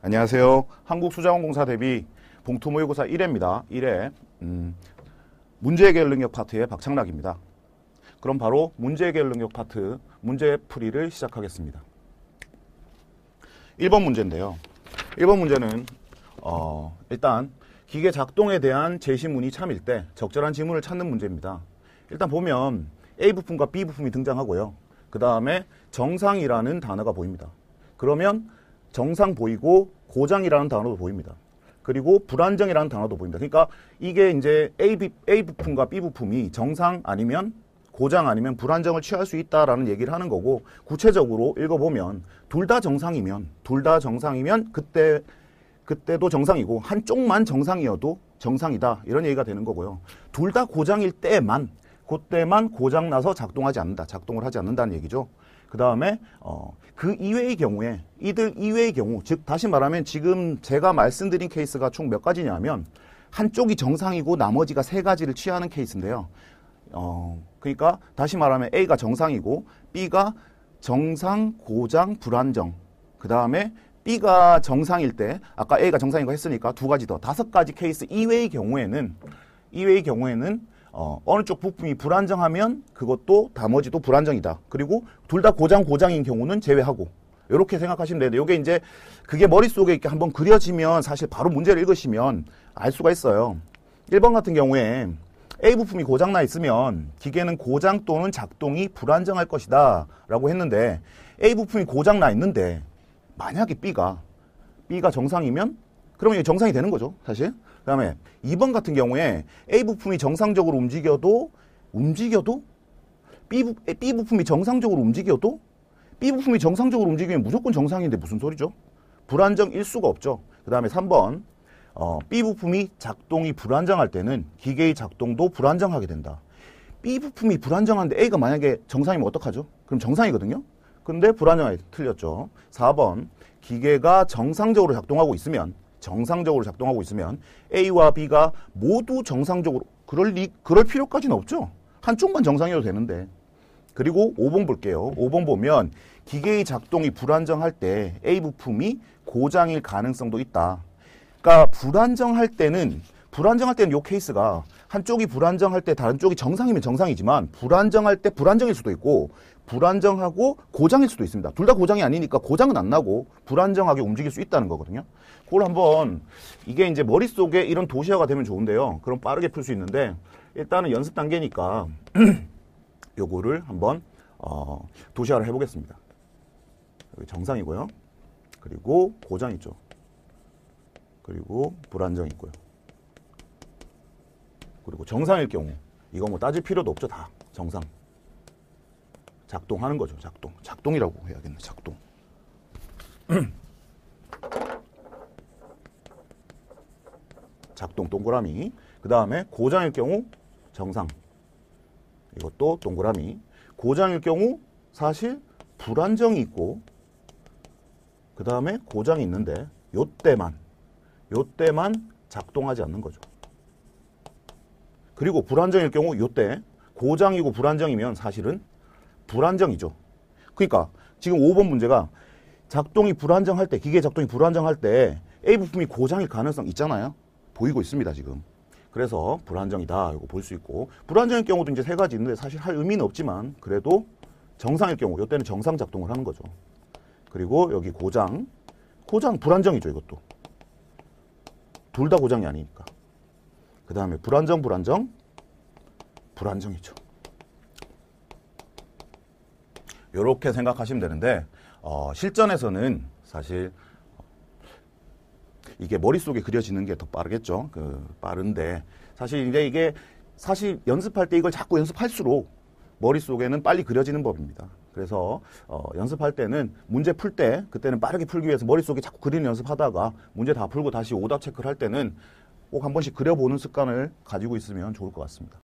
안녕하세요. 한국수자원공사 대비 봉투 모의고사 1회입니다. 1회 문제 해결 능력 파트의 박창락입니다. 그럼 바로 문제 해결 능력 파트 문제 풀이를 시작하겠습니다. 1번 문제인데요. 1번 문제는 일단 기계 작동에 대한 제시문이 참일 때 적절한 지문을 찾는 문제입니다. 일단 보면 A 부품과 B 부품이 등장하고요. 그 다음에 정상이라는 단어가 보입니다. 그러면 정상 보이고 고장이라는 단어도 보입니다. 그리고 불안정이라는 단어도 보입니다. 그러니까 이게 이제 A 부품과 B 부품이 정상 아니면 고장 아니면 불안정을 취할 수 있다라는 얘기를 하는 거고, 구체적으로 읽어보면 둘 다 정상이면 그때도 정상이고 한쪽만 정상이어도 정상이다, 이런 얘기가 되는 거고요. 둘 다 고장일 때만 그때만 고장 나서 작동을 하지 않는다는 얘기죠. 그 다음에 그 이외의 경우에, 이들 이외의 경우, 즉 다시 말하면 지금 제가 말씀드린 케이스가 총 몇 가지냐면 한쪽이 정상이고 나머지가 세 가지를 취하는 케이스인데요. 그러니까 다시 말하면 A가 정상이고 B가 정상, 고장, 불안정, 그 다음에 B가 정상일 때, 아까 A가 정상이고 했으니까 두 가지 더, 5가지 케이스 이외의 경우에는 어느 쪽 부품이 불안정하면 그것도 나머지도 불안정이다. 그리고 둘 다 고장인 경우는 제외하고, 이렇게 생각하시면 되는데, 이게 이제 그게 머릿속에 이렇게 한번 그려지면 사실 바로 문제를 읽으시면 알 수가 있어요. 1번 같은 경우에 A 부품이 고장나 있으면 기계는 고장 또는 작동이 불안정할 것이다 라고 했는데, A 부품이 고장나 있는데 만약에 B가 정상이면 그러면 이게 정상이 되는 거죠, 사실. 그 다음에 2번 같은 경우에 A 부품이 정상적으로 움직여도 B 부품이 정상적으로 움직여도 B 부품이 정상적으로 움직이면 무조건 정상인데 무슨 소리죠? 불안정일 수가 없죠. 그 다음에 3번 B 부품이 작동이 불안정할 때는 기계의 작동도 불안정하게 된다. B 부품이 불안정한데 A가 만약에 정상이면 어떡하죠? 그럼 정상이거든요. 근데 불안정하게 틀렸죠. 4번 기계가 정상적으로 작동하고 있으면 A와 B가 모두 정상적으로, 그럴 필요까지는 없죠. 한쪽만 정상이어도 되는데. 그리고 5번 볼게요. 5번 보면 기계의 작동이 불안정할 때 A 부품이 고장일 가능성도 있다. 그러니까 불안정할 때는 이 케이스가 한쪽이 불안정할 때 다른 쪽이 정상이면 정상이지만, 불안정할 때 불안정일 수도 있고 불안정하고 고장일 수도 있습니다. 둘 다 고장이 아니니까 고장은 안 나고 불안정하게 움직일 수 있다는 거거든요. 그걸 한번, 이게 이제 머릿속에 이런 도시화가 되면 좋은데요. 그럼 빠르게 풀 수 있는데, 일단은 연습 단계니까 요거를 한번 도시화를 해보겠습니다. 여기 정상이고요. 그리고 고장 있죠. 그리고 불안정 있고요. 그리고 정상일 경우, 이거 뭐 따질 필요도 없죠. 다 정상. 작동하는 거죠. 작동이라고 해야겠네. 작동. 작동 동그라미. 그 다음에 고장일 경우 정상. 이것도 동그라미. 고장일 경우 사실 불안정이 있고, 그 다음에 고장이 있는데 요때만 작동하지 않는 거죠. 그리고 불안정일 경우 요때, 고장이고 불안정이면 사실은 불안정이죠. 그러니까 지금 5번 문제가 작동이 불안정할 때, 기계 작동이 불안정할 때 A 부품이 고장일 가능성 있잖아요. 보이고 있습니다, 지금. 그래서 불안정이다, 이거 볼 수 있고, 불안정일 경우도 이제 세 가지 있는데 사실 할 의미는 없지만 그래도 정상일 경우, 이때는 정상 작동을 하는 거죠. 그리고 여기 고장 불안정이죠, 이것도. 둘 다 고장이 아니니까. 그 다음에 불안정이죠. 이렇게 생각하시면 되는데, 실전에서는 사실 이게 머릿속에 그려지는 게 더 빠르겠죠. 빠른데 사실 이제 이게 사실 연습할 때 이걸 자꾸 연습할수록 머릿속에는 빨리 그려지는 법입니다. 그래서 연습할 때는 문제 풀 때, 그때는 빠르게 풀기 위해서 머릿속에 자꾸 그리는 연습하다가 문제 다 풀고 다시 오답 체크를 할 때는 꼭 한 번씩 그려보는 습관을 가지고 있으면 좋을 것 같습니다.